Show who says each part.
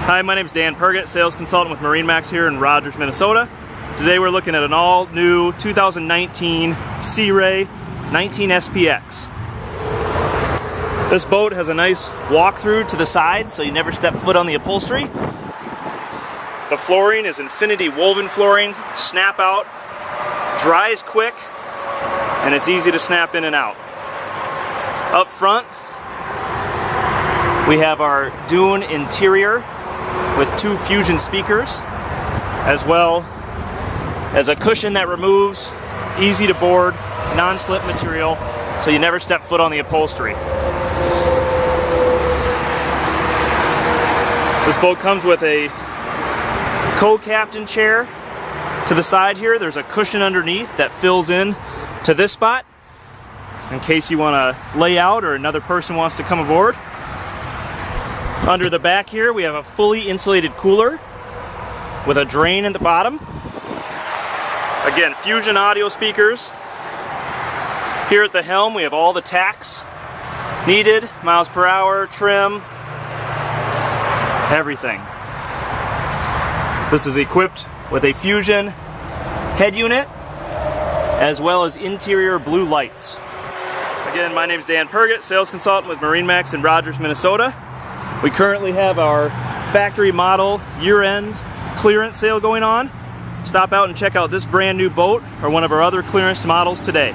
Speaker 1: Hi, my name is Dan Pergett, sales consultant with MarineMax here in Rogers, Minnesota. Today we're looking at an all-new 2019 Sea Ray 19 SPX. This boat has a nice walk-through to the side, so you never step foot on the upholstery. The flooring is Infinity woven flooring, snap out, dries quick, and it's easy to snap in and out. Up front, we have our Dune interior with 2 Fusion speakers, as well as a cushion that removes, easy to board, non-slip material, so you never step foot on the upholstery. This boat comes with a co-captain chair to the side here. There's a cushion underneath that fills in to this spot in case you want to lay out or another person wants to come aboard. Under the back here we have a fully insulated cooler with a drain at the bottom. Again, Fusion audio speakers. Here at the helm we have all the tacks needed, miles per hour, trim, everything. This is equipped with a Fusion head unit as well as interior blue lights. Again, my name is Dan Pergett, sales consultant with MarineMax in Rogers, Minnesota. We currently have our factory model year-end clearance sale going on. Stop out and check out this brand new boat or one of our other clearance models today.